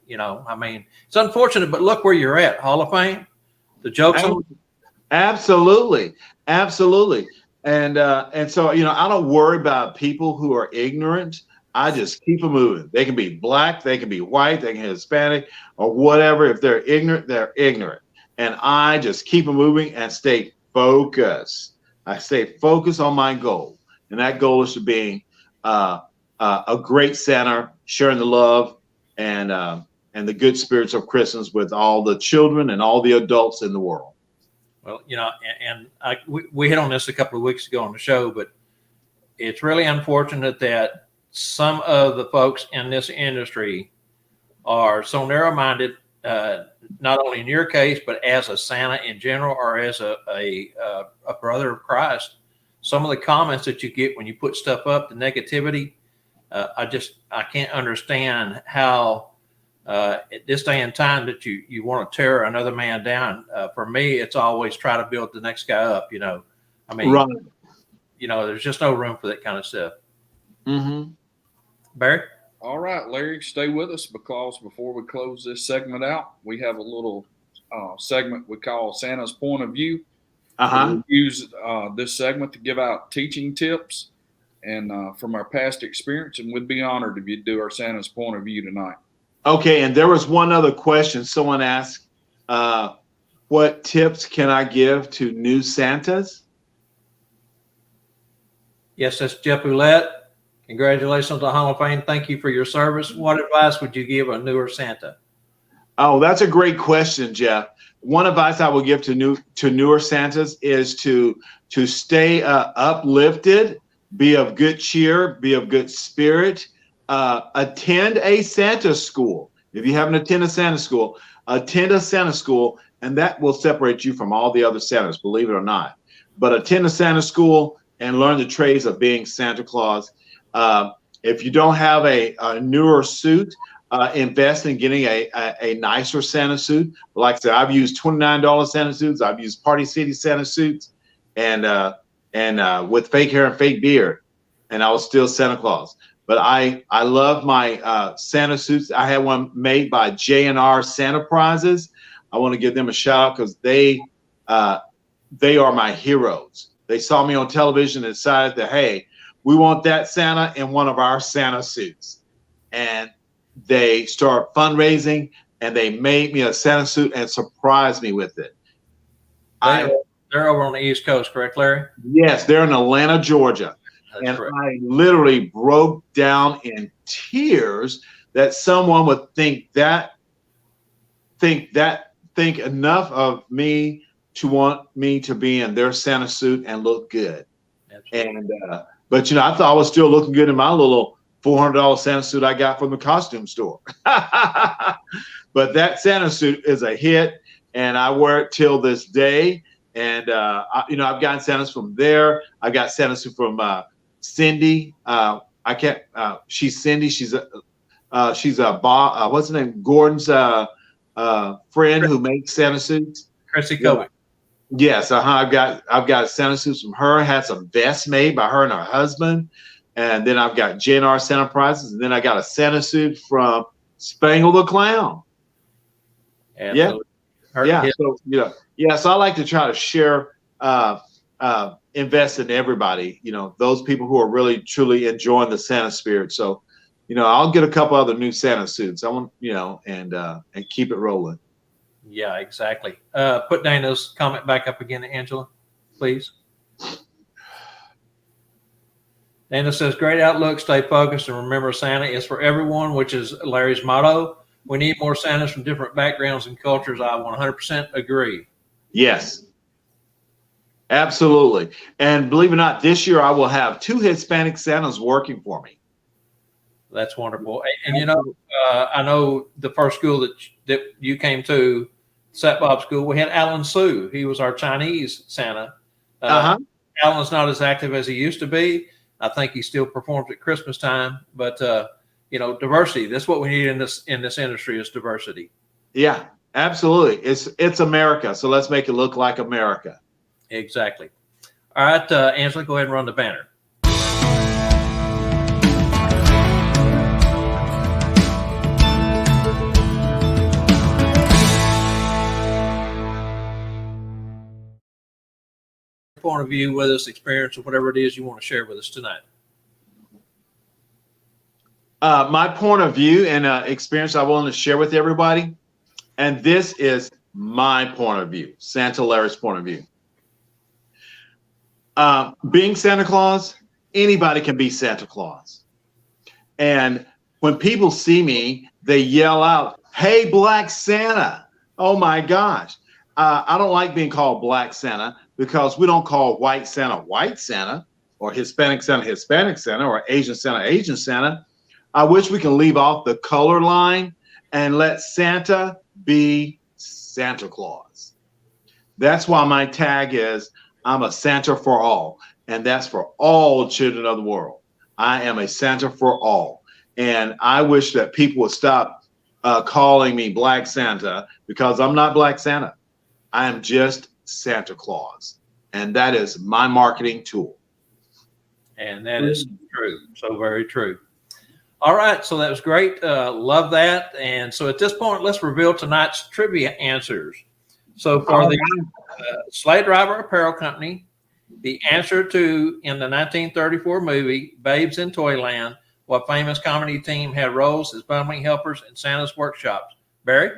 it's unfortunate, but look where you're at, Hall of Fame. The jokes on.
Absolutely. And so I don't worry about people who are ignorant. I just keep them moving. They can be black, they can be white, they can be Hispanic or whatever. If they're ignorant, they're ignorant. And I just keep them moving and stay focused. I stay focused on my goal, and that goal is to being a great Santa, sharing the love and the good spirits of Christmas with all the children and all the adults in the world.
Well, we hit on this a couple of weeks ago on the show, but it's really unfortunate that some of the folks in this industry are so narrow-minded, not only in your case, but as a Santa in general, or as a brother of Christ. Some of the comments that you get when you put stuff up, the negativity, I can't understand how at this day and time that you want to tear another man down. For me, it's always try to build the next guy up.
Right.
There's just no room for that kind of stuff.
Mm-hmm.
Barry?
All right, Larry, stay with us, because before we close this segment out, we have a little segment we call Santa's Point of View. We'll use this segment to give out teaching tips and from our past experience, and we'd be honored if you'd do our Santa's Point of View tonight.
Okay, and there was one other question. Someone asked, what tips can I give to new Santas?
Yes, that's Jeff Ouellette. Congratulations on the Hall of Fame. Thank you for your service. What advice would you give a newer Santa?
Oh, that's a great question, Jeff. One advice I would give to newer Santas is to stay uplifted, be of good cheer, be of good spirit. Attend a Santa school. If you haven't attended a Santa school, attend a Santa school, and that will separate you from all the other Santas, believe it or not. But attend a Santa school and learn the trades of being Santa Claus. If you don't have a newer suit, invest in getting a nicer Santa suit. Like I said, I've used $29 Santa suits. I've used Party City Santa suits, and with fake hair and fake beard, and I was still Santa Claus. But I love my Santa suits. I had one made by J&R Santa Prizes. I want to give them a shout out because they are my heroes. They saw me on television and decided that, hey, we want that Santa in one of our Santa suits. And they started fundraising, and they made me a Santa suit and surprised me with it.
They're over on the East Coast, correct, Larry?
Yes, they're in Atlanta, Georgia.
That's
and
correct.
I literally broke down in tears that someone would think enough of me to want me to be in their Santa suit and look good.
Absolutely.
And but I thought I was still looking good in my little $400 Santa suit I got from the costume store. But that Santa suit is a hit, and I wear it till this day. And I've gotten Santas from there. I got Santa suit from Cindy. She's Cindy. She's Bob. What's her name? Gordon's friend who makes Santa suits.
Chrissy Kobe.
Yes, I've got Santa suits from her. Had some vests made by her and her husband, and then I've got JNR Santa prizes, and then I got a Santa suit from Spangle the Clown.
Absolutely.
So I like to try to share, invest in everybody. Those people who are really truly enjoying the Santa spirit. So, I'll get a couple other new Santa suits. I want, and keep it rolling.
Yeah, exactly. Put Dana's comment back up again, Angela, please. Dana says, great outlook, stay focused, and remember Santa is for everyone, which is Larry's motto. We need more Santas from different backgrounds and cultures. I 100% agree.
Yes, absolutely. And believe it or not, this year I will have 2 Hispanic Santas working for me.
That's wonderful. And I know the first school that you came to, Sat Bob School, we had Alan Sue. He was our Chinese Santa. Alan's not as active as he used to be. I think he still performs at Christmas time. But diversity. That's what we need in this industry is diversity. Yeah,
absolutely. It's America. So let's make it look like America.
Exactly. All right, Angela, go ahead and run the banner. Point of view with us, experience, or whatever it is you want to share with us tonight.
My point of view and experience I want to share with everybody, and this is my point of view, Santa Larry's point of view. Being Santa Claus, anybody can be Santa Claus. And when people see me, they yell out, "Hey, Black Santa." Oh my gosh. I don't like being called Black Santa because we don't call white Santa, or Hispanic Santa, or Asian Santa. I wish we can leave off the color line and let Santa be Santa Claus. That's why my tag is, I'm a Santa for all, and that's for all children of the world. I am a Santa for all. And I wish that people would stop calling me Black Santa, because I'm not Black Santa. I am just Santa Claus. And that is my marketing tool.
And that is true. So very true. All right. So that was great. Love that. And so at this point, let's reveal tonight's trivia answers. So for the Sleigh Driver Apparel Company, the answer to, in the 1934 movie, Babes in Toyland, what famous comedy team had roles as bumbling helpers in Santa's workshops? Barry?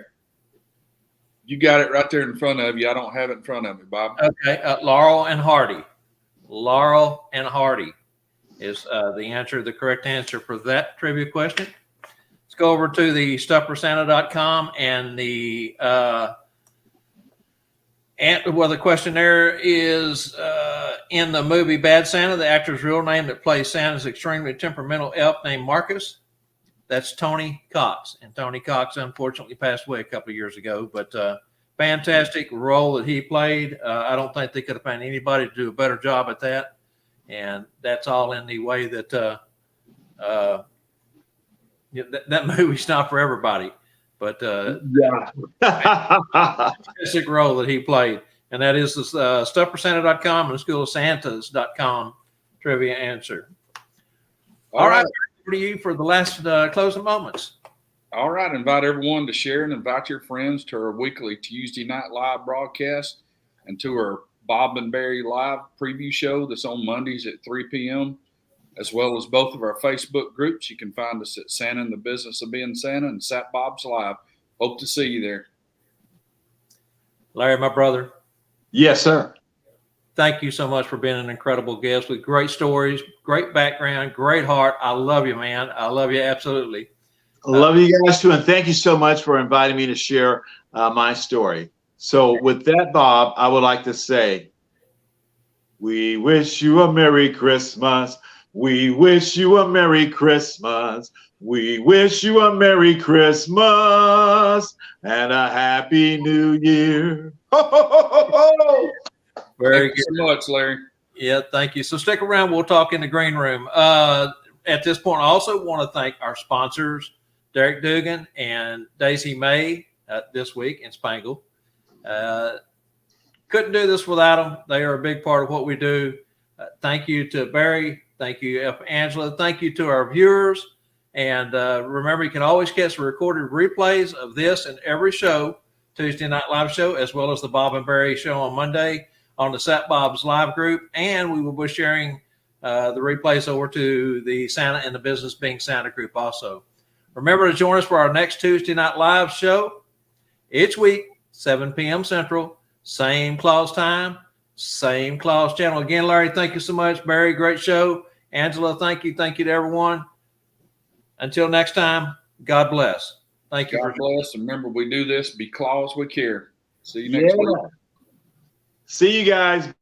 You got it right there in front of you. I don't have it in front of me, Bob.
Okay. Laurel and Hardy. Laurel and Hardy is the correct answer for that trivia question. Let's go over to the stuffforsanta.com and the the question there is in the movie Bad Santa, the actor's real name that plays Santa's extremely temperamental elf named Marcus. That's Tony Cox. And Tony Cox unfortunately passed away a couple of years ago, but fantastic role that he played. I don't think they could have found anybody to do a better job at that. And that's all in the way that that movie's not for everybody, but fantastic role that he played. And that is the stuffforsanta.com and schoolofsantas.com trivia answer. All right. Over to you for the last closing moments.
All right. Invite everyone to share and invite your friends to our weekly Tuesday night live broadcast and to our Bob and Barry live preview show that's on Mondays at 3 p.m., as well as both of our Facebook groups. You can find us at Santa in the Business of Being Santa and Sat Bob's Live. Hope to see you there.
Larry, my brother.
Yes, sir.
Thank you so much for being an incredible guest with great stories, great background, great heart. I love you, man. I love you absolutely.
Love you guys too, and thank you so much for inviting me to share my story. So with that, Bob, I would like to say, we wish you a Merry Christmas. We wish you a Merry Christmas. We wish you a Merry Christmas and a Happy New Year. Ho, ho, ho, ho, ho.
Very
Thank
good.
you so much, Larry.
Yeah, thank you. So stick around. We'll talk in the green room. At this point, I also want to thank our sponsors, Derek Dugan and Daisy May, this week in Spangle. Couldn't do this without them. They are a big part of what we do. Thank you to Barry. Thank you, Angela. Thank you to our viewers. And remember, you can always catch the recorded replays of this and every show, Tuesday Night Live show, as well as the Bob and Barry show on Monday on the Sat Bob's Live group. And we will be sharing the replays over to the Santa and the Business Being Santa group also. Remember to join us for our next Tuesday Night Live show each week, 7 p.m. Central, same Claus time, same Claus channel. Again, Larry, thank you so much. Barry, great show. Angela, thank you. Thank you to everyone. Until next time, God bless. Thank you.
God bless. And remember, we do this, be Claus, we care. See you next week.
See you guys.